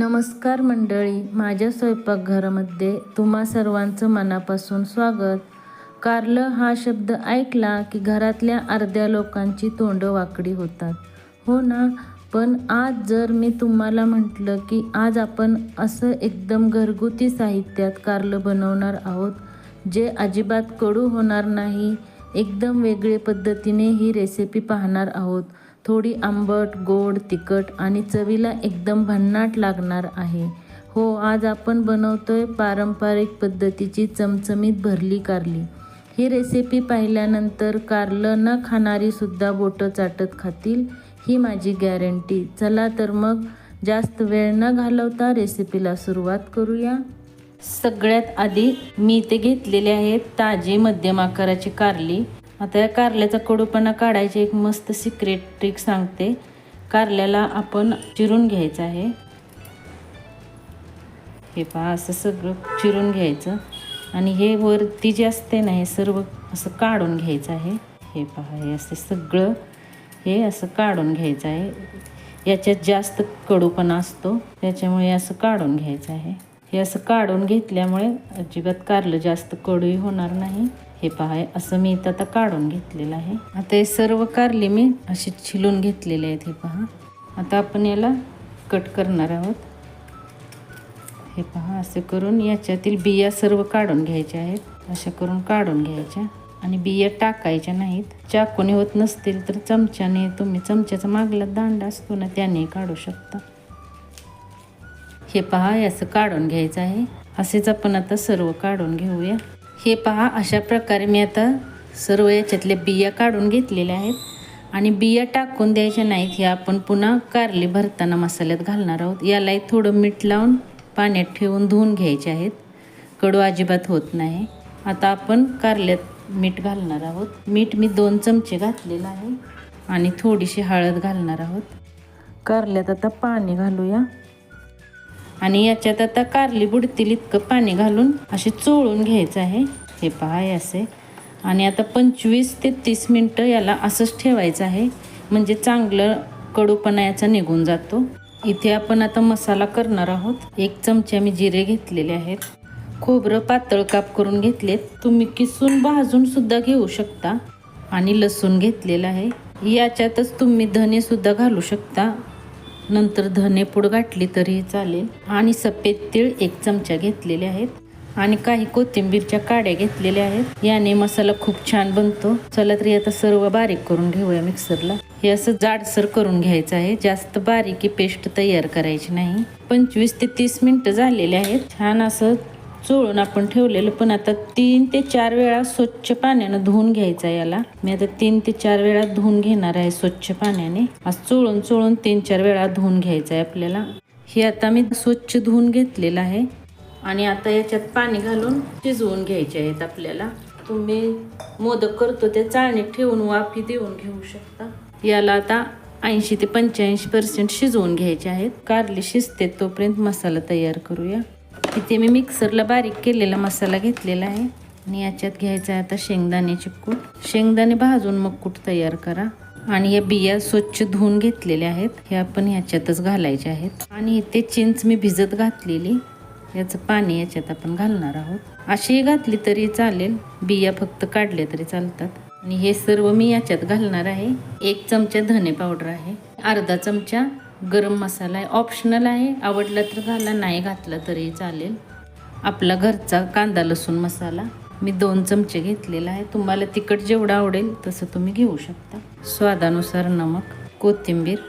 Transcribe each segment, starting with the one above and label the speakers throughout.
Speaker 1: नमस्कार मंडळी, माझ्या स्वयंपाकघरामध्ये तुम्हा सर्वांचं मनापासून स्वागत. कारलं हा शब्द ऐकला की घरातल्या अर्ध्या लोकांची तोंडं वाकडी होतात, हो ना. पण आज जर मी तुम्हाला म्हटलं की आज आपण असं एकदम घरगुती साहित्यात कारलं बनवणार आहोत, जे अजिबात कडू होणार नाही, एकदम वेगळ्या पद्धतीने ही रेसिपी पाहणार आहोत. थोडी आंबट, गोड, तिखट आणि चवीला एकदम भन्नाट लागणार आहे. हो, आज आपण बनवतोय पारंपरिक पद्धतीची चमचमीत भरली कारली. ही रेसिपी पाहिल्यानंतर कारलं न खाणारी सुद्धा बोटं चाटत खातील, ही माझी गॅरंटी. चला तर मग जास्त वेळ न घालवता रेसिपीला सुरुवात करूया. सगळ्यात आधी मी इथे घेतलेले आहेत ताजी मध्यम आकाराची कारली. आता या कारल्याचा कडूपणा काढायची एक मस्त सिक्रेट ट्रिक सांगते. कारल्याला आपण चिरून घ्यायचं आहे. हे पहा, असं सगळं चिरून घ्यायचं आणि हे वरती जे असते ना, हे सर्व असं काढून घ्यायचं आहे. हे पहा, हे असं सगळं हे असं काढून घ्यायचं आहे. याच्यात जास्त कडूपणा असतो, त्याच्यामुळे असं काढून घ्यायचं आहे. हे असं काढून घेतल्यामुळे अजिबात कारलं जास्त कडूही होणार नाही. हे पहा, असं मी इथं आता काढून घेतलेलं आहे. आता हे सर्व कारली मी अशी छिलून घेतलेले आहेत. हे पहा, आता आपण याला कट करणार आहोत. हे पहा, असे करून याच्यातील बिया सर्व काढून घ्यायच्या आहेत. अशा करून काढून घ्यायच्या आणि बिया टाकायच्या नाहीत. चाकूने होत नसतील तर चमच्याने, तुम्ही चमच्याचा मागला दांडा असतो ना, त्याने काढू शकता. हे पहा, असं काढून घ्यायचं आहे. असेच आपण आता सर्व काढून घेऊया. हे पहा, अशा प्रकारे मी आता सर्व याच्यातल्या बिया काढून घेतलेल्या आहेत आणि बिया टाकून द्यायच्या नाहीत. हे आपण पुन्हा कारली भरताना मसाल्यात घालणार आहोत. यालाही थोडं मीठ लावून पाण्यात ठेवून धुवून घ्यायचे आहेत. कडू अजिबात होत नाही. आता आपण कारल्यात मीठ घालणार आहोत. मीठ मी 2 चमचे घातलेलं आहे आणि थोडीशी हळद घालणार आहोत. कारल्यात आता पाणी घालूया आणि याच्यात आता कारली बुडतील इतकं पाणी घालून असे चोळून घ्यायचं आहे. हे पहा, असे. आणि आता 25 ते 30 मिनटं याला असंच ठेवायचं आहे, म्हणजे चांगलं कडूपणा याचा निघून जातो. इथे आपण आता मसाला करणार आहोत. 1 चमचा मी जिरे घेतलेले आहेत. खोबरं पातळ काप करून घेतलेत. तुम्ही किसून भाजून सुद्धा घेऊ शकता. आणि लसूण घेतलेलं आहे. याच्यातच तुम्ही धने सुद्धा घालू शकता, नंतर धनेपूड घातली तरी चालेल. आणि सफेद तीळ 1 चमचा घेतलेले आहेत आणि काही कोथिंबीरच्या काड्या घेतलेल्या आहेत. याने मसाला खूप छान बनतो. चला तरी आता सर्व बारीक करून घेऊया मिक्सरला. हे असं जाडसर करून घ्यायचं आहे, जास्त बारीकी पेस्ट तयार करायची नाही. 25 ते 30 मिनटं झालेले आहेत. छान असं चोळून आपण ठेवलेलं, पण आता 3 ते 4 वेळा स्वच्छ पाण्यानं धुवून घ्यायचं आहे याला. मी आता 3 ते 4 वेळा धुवून घेणार आहे स्वच्छ पाण्याने. असं चोळून चोळून 3-4 वेळा धुवून घ्यायचं आहे आपल्याला. हे आता मी स्वच्छ धुवून घेतलेलं आहे आणि आता याच्यात पाणी घालून शिजवून घ्यायचे आहेत आपल्याला. तुम्ही मोदक करतो त्या चाळणीत ठेवून वाफी देऊन घेऊ शकता. याला आता 80 ते 85% शिजवून घ्यायचे आहेत. कारली शिजते तोपर्यंत मसाला तयार करूया. इथे मी मिक्सरला बारीक केलेला मसाला घेतलेला आहे आणि याच्यात घ्यायचा आहे आता शेंगदाण्याचे कूट. शेंगदाणे भाजून मग कूट तयार करा. आणि या बिया स्वच्छ धुवून घेतलेल्या आहेत, हे आपण याच्यातच घालायचे आहेत. आणि इथे चिंच मी भिजत घातलेली, याचं पाणी याच्यात आपण घालणार आहोत. अशी घातली तरी चालेल, बिया फक्त काढल्या तरी चालतात. आणि हे सर्व मी याच्यात घालणार आहे. 1 चमचा धने पावडर आहे, अर्धा चमचा गरम मसाला आहे. ऑप्शनल आहे, आवडला तर घाला, नाही घातला तरी चालेल. आपला घरचा कांदा लसूण मसाला मी 2 चमचे घेतलेला आहे. तुम्हाला तिखट जेवढं आवडेल तसं तुम्ही घेऊ शकता. स्वादानुसार नमक, कोथिंबीर.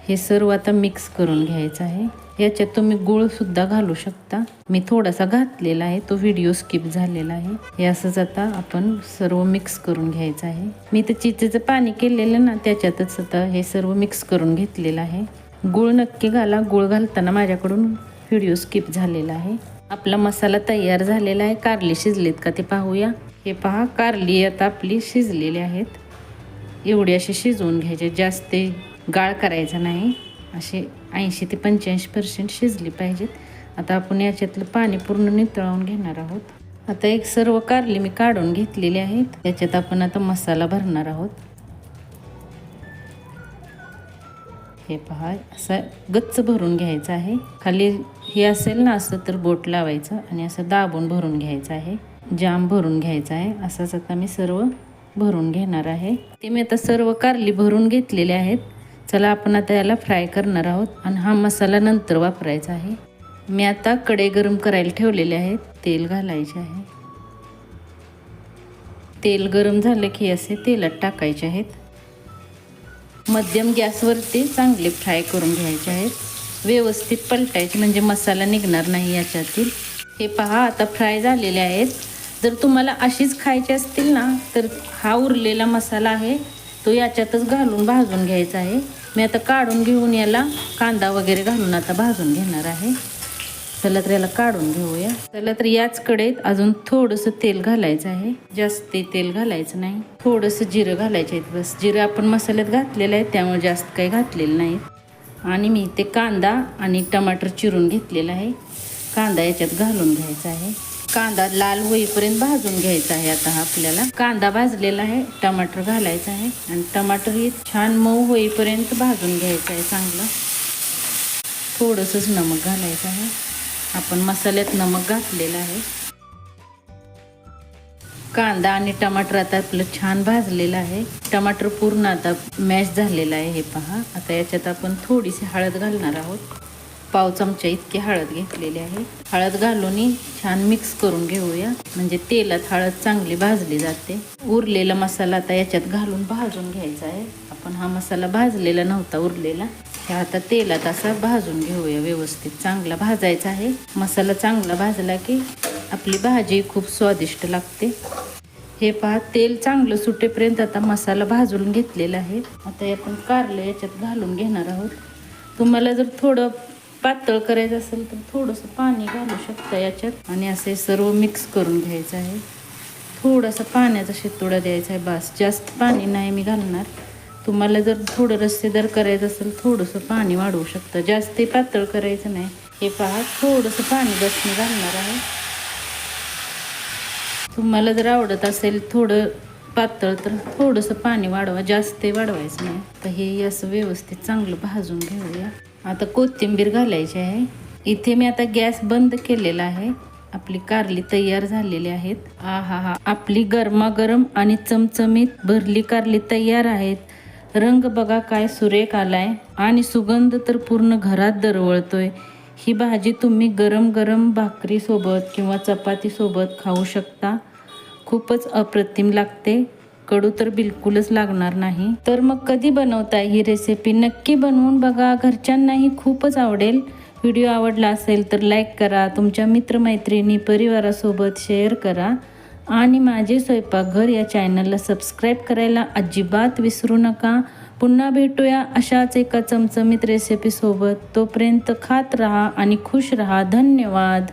Speaker 1: हे सर्व आता मिक्स करून घ्यायचं आहे. याच्यात तुम्ही गूळसुद्धा घालू शकता. मी थोडासा घातलेला आहे, तो व्हिडिओ स्किप झालेला आहे. हे असंच आता आपण सर्व मिक्स करून घ्यायचं आहे. मी तर चिंचेचं पाणी केलेलं ना, त्याच्यातच आता हे सर्व मिक्स करून घेतलेलं आहे. गूळ नक्की घाला, गूळ घालताना माझ्याकडून व्हिडिओ स्किप झालेला आहे. आपला मसाला तयार झालेला आहे. कारली शिजलीत का ते पाहूया. हे पहा, कारली आता आपली शिजलेली आहेत. एवढी अशी शिजवून घ्यायचे, जास्त गाळ करायचा नाही. असे 80 ते 85% शिजली पाहिजेत. आता आपण याच्यातलं पाणी पूर्ण नितळवून घेणार आहोत. आता एक सर्व कारली मी काढून घेतलेली आहेत. त्याच्यात आपण आता मसाला भरणार आहोत. हे पहा, असं गच्च भरून घ्यायचं आहे. खाली हे असेल ना असं तर बोट लावायचं आणि असं दाबून भरून घ्यायचं आहे. जाम भरून घ्यायचं आहे. असंच आता मी सर्व भरून घेणार आहे. ते मी आता सर्व कारली भरून घेतलेले आहेत. चला आपण आता याला फ्राय करणार आहोत आणि हा मसाला नंतर वापरायचा आहे. मी आता कढई गरम करायला ठेवलेले आहेत. तेल घालायचे आहे. तेल गरम झालं की असे तेलात टाकायचे आहेत. मध्यम गॅसवरती चांगले फ्राय करून घ्यायचे आहेत. व्यवस्थित पलटायचे म्हणजे मसाला निघणार नाही याच्यातील. हे पहा आता फ्राय झालेले आहेत. जर तुम्हाला अशीच खायची असतील ना तर हा उरलेला मसाला आहे तो याच्यातच घालून भाजून घ्यायचा आहे. मी आता काढून घेऊन याला कांदा वगैरे घालून आता भाजून घेणार आहे. चला तर याला काढून घेऊया. चला तर याच कढईत अजून थोडंसं तेल घालायचं आहे. जास्त तेल घालायचं नाही. थोडंसं जिरं घालायचं आहे बस. जिरं आपण मसाल्यात घातलेलं आहे त्यामुळे जास्त काही घातलेलं नाही. आणि मी ते कांदा आणि टमाटर चिरून घेतलेला आहे. कांदा याच्यात घालून घ्यायचा आहे. कांदा लाल होईपर्यंत भाजून घ्यायचा आहे. आता हा आपल्याला कांदा भाजलेला आहे. टमाटर घालायचं आहे आणि टमाटर हे छान मऊ होईपर्यंत भाजून घ्यायचं आहे चांगलं. थोडंसंच नमक घालायचं आहे. आपण मसाल्यात नमक घातलेलं आहे. कांदा आणि टमाटर आता आपलं छान भाजलेलं आहे. टमाटर पूर्ण आता मॅश झालेलं आहे. हे पहा, आता याच्यात आपण थोडीशी हळद घालणार आहोत. पाव चमचा इतकी हळद घेतलेली आहे. हळद घालून छान मिक्स करून घेऊया म्हणजे तेलात हळद चांगली भाजली जाते. उरलेला मसाला आता याच्यात घालून भाजून घ्यायचा आहे. आपण हा मसाला भाजलेला नव्हता उरलेला. आता तेलात असा भाजून घेऊया व्यवस्थित. चांगला भाजायचा आहे. मसाला चांगला भाजला की आपली भाजी खूप स्वादिष्ट लागते. हे पहा, तेल चांगलं सुटेपर्यंत आता मसाला भाजून घेतलेला आहे. आता आपण कारलं याच्यात घालून घेणार आहोत. तुम्हाला जर थोडं पातळ करायचं असेल तर थोडंसं पाणी घालू शकता याच्यात आणि असे सर्व मिक्स करून घ्यायचं आहे. थोडासा पाण्याचा शितोडा द्यायचा आहे बस. जास्त पाणी नाही मी घालणार. तुम्हाला जर थोडं रस्सेदार करायचं असेल थोडंसं पाणी वाढवू शकता. जास्त पातळ करायचं नाही. हे पहा, थोडंसं पाणी बस मी घालणार आहे. तुम्हाला जर आवडत असेल थोडं पातळ तर थोडंसं पाणी वाढवा. जास्त वाढवायचं नाही. तर हे असं व्यवस्थित चांगलं भाजून घेऊया. आता कोथिंबीर घालायची आहे. इथे मी आता गॅस बंद केलेला आहे. आपली कारली तयार झालेली आहेत. हा आपली गरमागरम आणि चमचमीत भरली कारली तयार आहेत. रंग बघा काय सुरेख आलाय आणि सुगंध तर पूर्ण घरात दरवळतोय. ही भाजी तुम्ही गरम गरम भाकरीसोबत किंवा चपातीसोबत खाऊ शकता. खूपच अप्रतिम लागते. कडू तर बिलकुलच लागणार नाही. तर मग कधी बनवताय ही रेसिपी? नक्की बनवून बघा. घरच्यांनाही खूपच आवडेल. व्हिडिओ आवडला असेल तर लाईक करा. तुमच्या मित्रमैत्रिणी परिवारासोबत शेअर करा आणि माझे स्वयंपाकघर या चॅनलला सबस्क्राईब करायला अजिबात विसरू नका. पुन्हा भेटूया अशाच एका चमचमीत रेसिपीसोबत. तोपर्यंत खात राहा आणि खुश राहा. धन्यवाद.